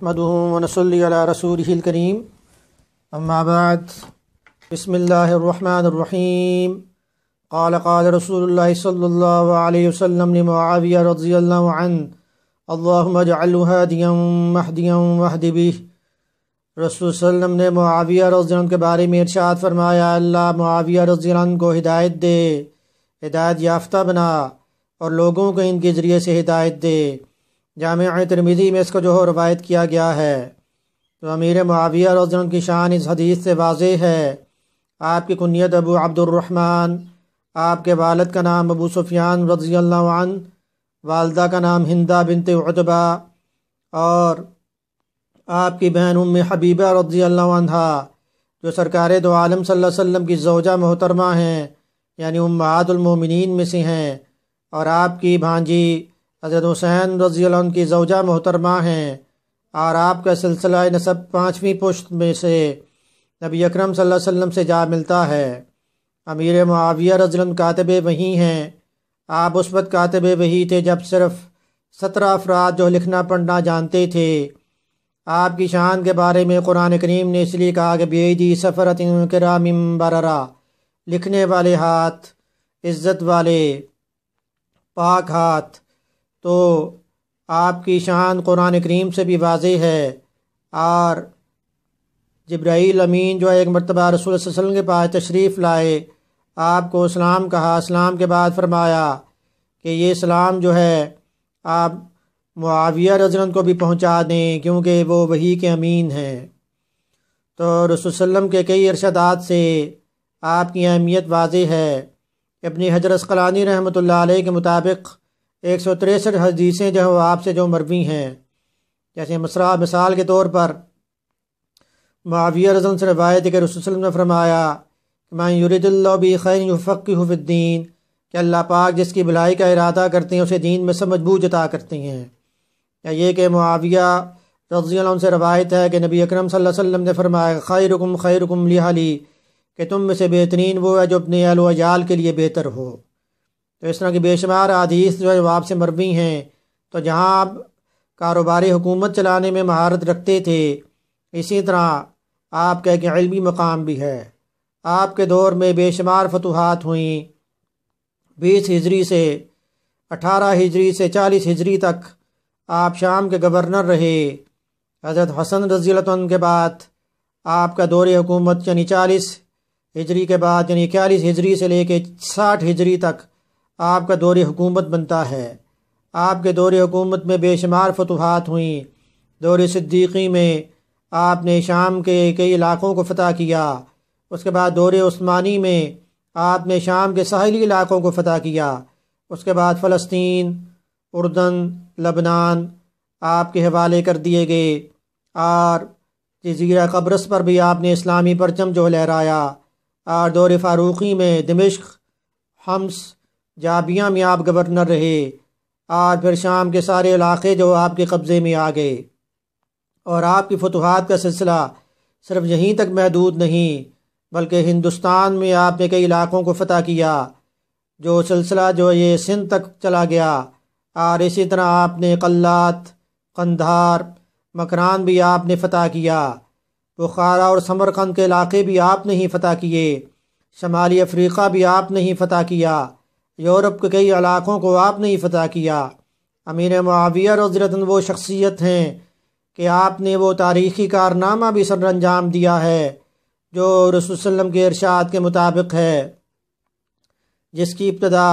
نحمده ونصلي على رسوله الكريم اما بعد بسم الله الرحمن الرحيم قال رسول الله صلى الله عليه وسلم لمعاوية رضي الله عنه اللهم اجعله هاديا مهديا واهد به۔ رسول صلی اللہ علیہ وسلم نے معاویہ رضی اللہ عنہ کے بارے میں ارشاد فرمایا، اللہ معاویہ رضی اللہ عنہ کو ہدایت دے، ہدایت یافتہ بنا اور لوگوں کو ان کے ذریعے سے ہدایت دے۔ جامع ترمذی میں اس کو جو روایت کیا گیا ہے، تو امیر معاویہ رضی اللہ عنہ کی شان اس حدیث سے واضح ہے۔ آپ کی کنیت ابو عبد الرحمن، آپ کے والد کا نام ابو سفیان رضی اللہ عنہ، والدہ کا نام ہندہ بنت عتبہ، اور آپ کی بہن ام حبیبہ رضی اللہ عنہا جو سرکار دو عالم صلی اللہ علیہ وسلم کی زوجہ محترمہ ہیں، یعنی امہات المومنین میں سے ہیں، اور آپ کی بھانجی حضرت حسین رضی اللہ عنہ کی زوجہ محترمہ ہیں، اور آپ کا سلسلہ نسب 5ویں پشت میں سے نبی اکرم صلی اللہ علیہ وسلم سے جا ملتا ہے۔ امیر معاویہ رضی اللہ عنہ کاتب وحی ہیں۔ آپ اس وقت کاتب وحی تھے جب صرف 17 افراد جو لکھنا پڑھنا جانتے تھے۔ آپ کی شان کے بارے میں قرآن کریم نے اس لیے کہا کہ بیدی سفرۃ کرام بررا، لکھنے والے ہاتھ، عزت والے پاک ہاتھ۔ تو آپ کی شان قرآن کریم سے بھی واضح ہے۔ اور جبرائیل امین جو ایک مرتبہ رسول صلی اللہ علیہ وسلم کے پاس تشریف لائے، آپ کو اسلام کہا، اسلام کے بعد فرمایا کہ یہ اسلام جو ہے آپ معاویہ رضی اللہ عنہ کو بھی پہنچا دیں کیونکہ وہ وحی کے امین ہیں۔ تو رسول صلی اللہ علیہ وسلم کے کئی ارشادات سے آپ کی اہمیت واضح ہے۔ ابن حجر عسقلانی رحمۃ اللہ علیہ کے مطابق 163 حدیثیں جو آپ سے جو مروی ہیں، جیسے مثال کے طور پر معاویہ رضی اللہ عنہ سے روایت ہے کہ رسول صلی اللہ علیہ وسلم نے فرمایا من یرید اللہ بہ خیر یفقہہ فی الدین، کہ اللہ پاک جس کی بھلائی کا ارادہ کرتے ہیں اسے دین میں سمجھ بوجھ عطا کرتے ہیں۔ یا یہ کہ معاویہ رضی اللہ عنہ سے روایت ہے کہ نبی اکرم صلی اللہ علیہ وسلم نے فرمایا خیرکم خیرکم لأہلی، کہ تم میں سے بہترین وہ ہے جو اپنے اہل و عیال کے لیے بہتر ہو۔ تو اس طرح کی بے شمار حدیث جو ہے وہ آپ سے مروی ہیں۔ تو جہاں آپ کاروباری حکومت چلانے میں مہارت رکھتے تھے، اسی طرح آپ کا ایک علمی مقام بھی ہے۔ آپ کے دور میں بے شمار فتوحات ہوئیں۔ 20 ہجری سے 18 ہجری سے 40 ہجری تک آپ شام کے گورنر رہے۔ حضرت حسن رضی اللہ عنہ کے بعد آپ کا دور حکومت یعنی 40 ہجری کے بعد یعنی 41 ہجری سے لے کے 60 ہجری تک آپ کا دور حکومت بنتا ہے۔ آپ کے دور حکومت میں بے شمار فتوحات ہوئیں۔ دور صدیقی میں آپ نے شام کے کئی علاقوں کو فتح کیا۔ اس کے بعد دور عثمانی میں آپ نے شام کے ساحلی علاقوں کو فتح کیا۔ اس کے بعد فلسطین، اردن، لبنان آپ کے حوالے کر دیے گئے، اور جزیرہ قبرص پر بھی آپ نے اسلامی پرچم جو لہرایا۔ اور دور فاروقی میں دمشق، حمص، جابیہ میں آپ گورنر رہے، اور پھر شام کے سارے علاقے جو آپ کے قبضے میں آ گئے۔ اور آپ کی فتوحات کا سلسلہ صرف یہیں تک محدود نہیں، بلکہ ہندوستان میں آپ نے کئی علاقوں کو فتح کیا، جو سلسلہ جو یہ سندھ تک چلا گیا۔ اور اسی طرح آپ نے قلات، قندھار، مکران بھی آپ نے فتح کیا۔ بخارا اور سمرقند کے علاقے بھی آپ نے ہی فتح کیے۔ شمالی افریقہ بھی آپ نے ہی فتح کیا۔ یورپ کے کئی علاقوں کو آپ نے ہی فتح کیا۔ امیر معاویہ رضی اللہ عنہ وہ شخصیت ہیں کہ آپ نے وہ تاریخی کارنامہ بھی سر انجام دیا ہے جو رسول صلی اللہ علیہ وسلم کے ارشاد کے مطابق ہے، جس کی ابتدا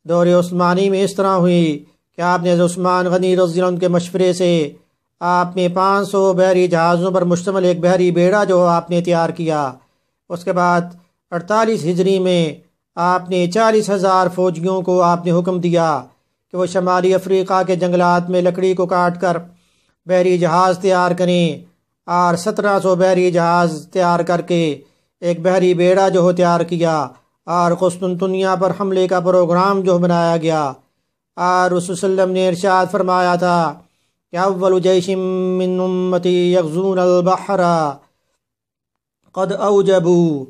دور عثمانی میں اس طرح ہوئی کہ آپ نے عثمان غنی رضی اللہ عنہ کے مشورے سے آپ نے 500 بحری جہازوں پر مشتمل ایک بحری بیڑا جو آپ نے تیار کیا۔ اس کے بعد 48 ہجری میں آپ نے 40,000 فوجیوں کو آپ نے حکم دیا کہ وہ شمالی افریقہ کے جنگلات میں لکڑی کو کاٹ کر بحری جہاز تیار کریں، اور 1700 بحری جہاز تیار کر کے ایک بحری بیڑا جو تیار کیا، اور قسطنطنیہ پر حملے کا پروگرام جو بنایا گیا۔ اور رسول صلی اللہ علیہ وسلم نے ارشاد فرمایا تھا کہ اول جیش من امتی یغزون البحر قد اوجبوا،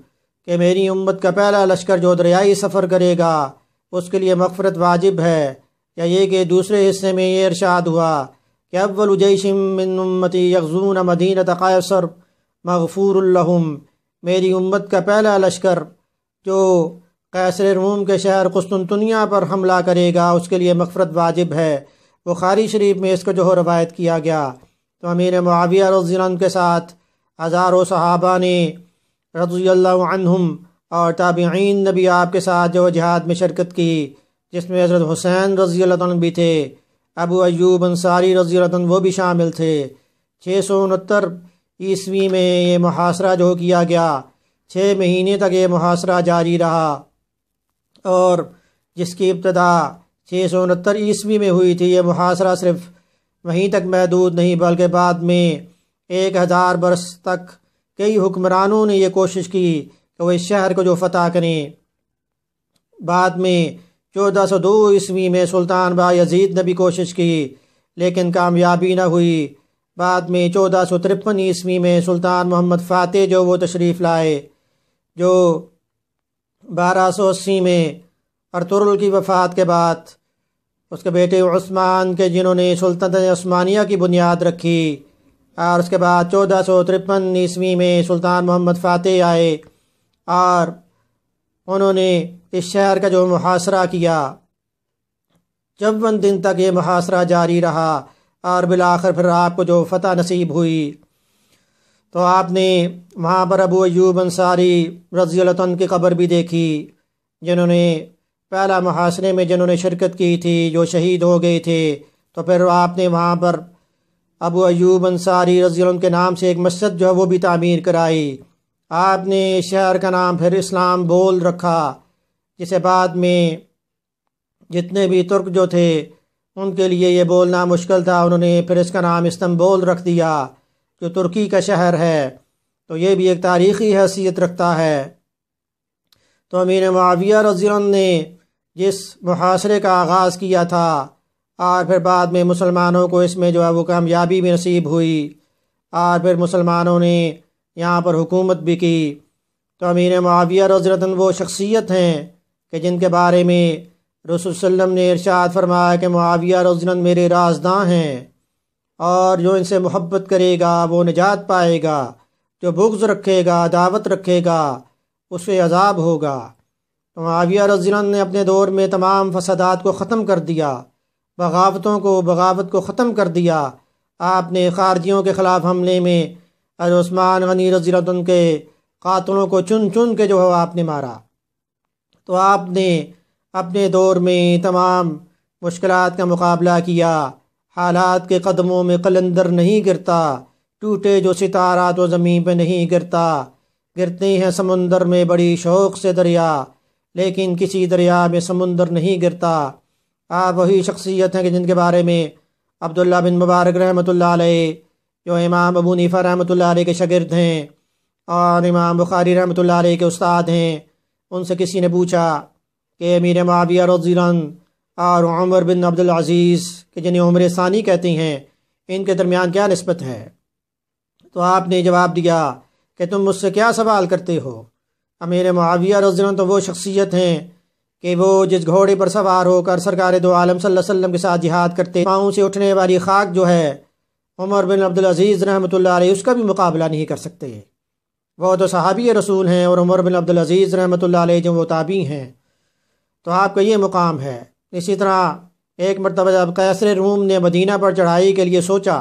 کہ میری امت کا پہلا لشکر جو دریائی سفر کرے گا اس کے لیے مغفرت واجب ہے۔ یا یہ کہ دوسرے حصے میں یہ ارشاد ہوا کہ اول جیش من امتی یغزون مدینۃ قیصر مغفور لہم، میری امت کا پہلا لشکر جو قیصر روم کے شہر قسطنطنیہ پر حملہ کرے گا اس کے لیے مغفرت واجب ہے۔ بخاری شریف میں اس کو جو روایت کیا گیا۔ تو امیر معاویہ رضی اللہ عنہ کے ساتھ ہزاروں صحابہ نے رضی اللہ عنہم اور تابعین نے بھی آپ کے ساتھ جو جہاد میں شرکت کی، جس میں حضرت حسین رضی اللہ عنہ بھی تھے، ابو ایوب انصاری رضی اللہ عنہ وہ بھی شامل تھے۔ 669 عیسوی میں یہ محاصرہ جو کیا گیا، 6 مہینے تک یہ محاصرہ جاری رہا، اور جس کی ابتدا 669 عیسوی میں ہوئی تھی، یہ محاصرہ صرف وہیں تک محدود نہیں بلکہ بعد میں 1000 برس تک کئی حکمرانوں نے یہ کوشش کی کہ وہ اس شہر کو جو فتح کریں۔ بعد میں 1402 عیسوی میں سلطان بایزید نے بھی کوشش کی لیکن کامیابی نہ ہوئی۔ بعد میں 1453 عیسوی میں سلطان محمد فاتح جو وہ تشریف لائے، جو 1280 میں ارطغرل کی وفات کے بعد اس کے بیٹے عثمان کے جنہوں نے سلطنت عثمانیہ کی بنیاد رکھی، اور اس کے بعد 1453 عیسوی میں سلطان محمد فاتح آئے اور انہوں نے اس شہر کا جو محاصرہ کیا، 54 دن تک یہ محاصرہ جاری رہا، اور بالآخر پھر آپ کو جو فتح نصیب ہوئی۔ تو آپ نے وہاں پر ابو ایوب انصاری رضی اللہ عنہ کی قبر بھی دیکھی، جنہوں نے پہلا محاصرے میں جنہوں نے شرکت کی تھی، جو شہید ہو گئے تھے۔ تو پھر آپ نے وہاں پر ابو ایوب انصاری رضی اللہ عنہ کے نام سے ایک مسجد جو ہے وہ بھی تعمیر کرائی۔ آپ نے شہر کا نام پھر اسلام بول رکھا، جسے بعد میں جتنے بھی ترک جو تھے ان کے لیے یہ بولنا مشکل تھا، انہوں نے پھر اس کا نام استنبول رکھ دیا جو ترکی کا شہر ہے۔ تو یہ بھی ایک تاریخی حیثیت رکھتا ہے۔ تو امیر معاویہ رضی اللہ عنہ نے جس محاصرے کا آغاز کیا تھا اور پھر بعد میں مسلمانوں کو اس میں جو ہے وہ کامیابی بھی نصیب ہوئی، اور پھر مسلمانوں نے یہاں پر حکومت بھی کی۔ تو امیر معاویہ رضی اللہ عنہ وہ شخصیت ہیں کہ جن کے بارے میں رسول صلی اللہ علیہ وسلم نے ارشاد فرمایا کہ معاویہ رضی اللہ عنہ میرے رازداں ہیں، اور جو ان سے محبت کرے گا وہ نجات پائے گا، جو بغض رکھے گا، دعوت رکھے گا، اس سے عذاب ہوگا۔ تو معاویہ رضی اللہ عنہ نے اپنے دور میں تمام فسادات کو ختم کر دیا، بغاوت کو ختم کر دیا۔ آپ نے خارجیوں کے خلاف حملے میں حضرت عثمان غنی رضی اللہ عنہ کے قاتلوں کو چن چن کے جو ہے آپ نے مارا۔ تو آپ نے اپنے دور میں تمام مشکلات کا مقابلہ کیا، حالات کے قدموں میں قلندر نہیں گرتا، ٹوٹے جو ستارہ تو زمین پہ نہیں گرتا، گرتے ہیں سمندر میں بڑی شوق سے دریا، لیکن کسی دریا میں سمندر نہیں گرتا۔ آپ وہی شخصیت ہیں کہ جن کے بارے میں عبداللہ بن مبارک رحمۃ اللہ علیہ، جو امام ابو حنیفہ رحمۃ اللہ علیہ کے شاگرد ہیں اور امام بخاری رحمۃ اللہ علیہ کے استاد ہیں، ان سے کسی نے پوچھا کہ امیر معاویہ رضی اللہ عنہ اور عمر بن عبدالعزیز کہ جنہیں عمر ثانی کہتے ہیں، ان کے درمیان کیا نسبت ہے؟ تو آپ نے جواب دیا کہ تم مجھ سے کیا سوال کرتے ہو؟ امیر معاویہ رضی اللہ عنہ تو وہ شخصیت ہیں کہ وہ جس گھوڑے پر سوار ہو کر سرکار دو عالم صلی اللہ علیہ وسلم کے ساتھ جہاد کرتے، پاؤں سے اٹھنے والی خاک جو ہے عمر بن عبدالعزیز رحمۃ اللہ علیہ اس کا بھی مقابلہ نہیں کر سکتے۔ وہ تو صحابی رسول ہیں، اور عمر بن عبدالعزیز رحمۃ اللہ علیہ جو وہ تابعی ہیں۔ تو آپ کا یہ مقام ہے۔ اسی طرح ایک مرتبہ جب قیصر روم نے مدینہ پر چڑھائی کے لیے سوچا،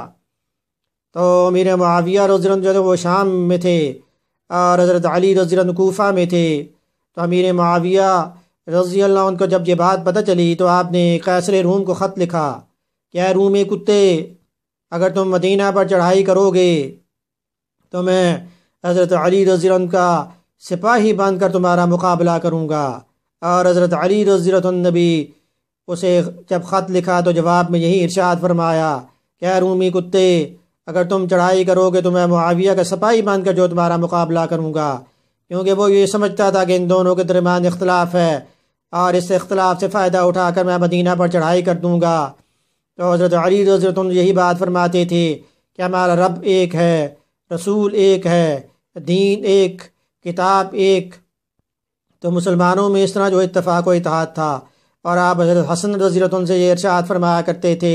تو امیر معاویہ رضی اللہ عنہ جو وہ شام میں تھے اور حضرت علی رضی اللہ عنہ کوفہ میں تھے۔ تو امیر معاویہ رضی اللہ عنہ کو جب یہ بات پتہ چلی تو آپ نے قیصر روم کو خط لکھا کہ اے رومی کتے، اگر تم مدینہ پر چڑھائی کرو گے تو میں حضرت علی رضی اللہ عنہ کا سپاہی بن کر تمہارا مقابلہ کروں گا۔ اور حضرت علی رضی اللہ عنہ نے بھی اسے جب خط لکھا تو جواب میں یہی ارشاد فرمایا کہ اے رومی کتے، اگر تم چڑھائی کرو گے تو میں معاویہ کا سپاہی بن کر جو تمہارا مقابلہ کروں گا، کیونکہ وہ یہ سمجھتا تھا کہ ان دونوں کے درمیان اختلاف ہے، اور اس اختلاف سے فائدہ اٹھا کر میں مدینہ پر چڑھائی کر دوں گا۔ تو حضرت علی رضی اللہ عنہ یہی بات فرماتے تھے کہ ہمارا رب ایک ہے، رسول ایک ہے، دین ایک، کتاب ایک۔ تو مسلمانوں میں اس طرح جو اتفاق و اتحاد تھا۔ اور آپ حضرت حسن رضی اللہ عنہ سے یہ ارشاد فرمایا کرتے تھے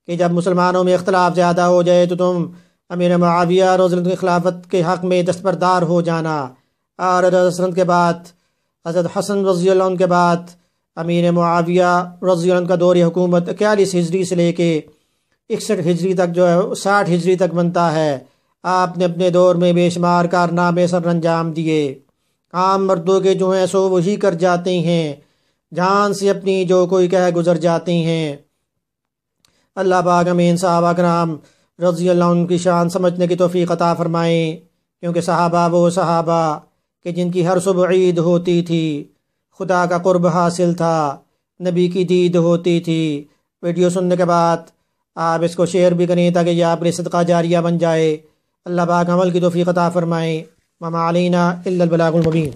کہ جب مسلمانوں میں اختلاف زیادہ ہو جائے تو تم امیر معاویہ رضی اللہ عنہ کی خلافت کے حق میں دستبردار ہو جانا، اور حضرت کے بعد حضرت حسن رضی اللہ عنہ کے بعد امیر معاویہ رضی اللہ عنہ کا دور حکومت 41 ہجری سے لے کے 61 ہجری تک جو ہے 60 ہجری تک بنتا ہے۔ آپ نے اپنے دور میں بے شمار کارنامے سر انجام دیے، عام مردوں کے جو ہیں سو وہی کر جاتے ہیں، جان سے اپنی جو کوئی کہہ گزر جاتے ہیں۔ اللہ پاک ہمیں صحابہ کرام رضی اللہ عنہ کی شان سمجھنے کی توفیق عطا فرمائیں، کیونکہ صحابہ وہ صحابہ کہ جن کی ہر صبح عید ہوتی تھی، خدا کا قرب حاصل تھا، نبی کی دید ہوتی تھی۔ ویڈیو سننے کے بعد آپ اس کو شیئر بھی کریں تاکہ یہ آپ کے صدقہ جاریہ بن جائے۔ اللہ پاک عمل کی توفیق عطا فرمائیں۔ وما علینا الا البلاغ المبین۔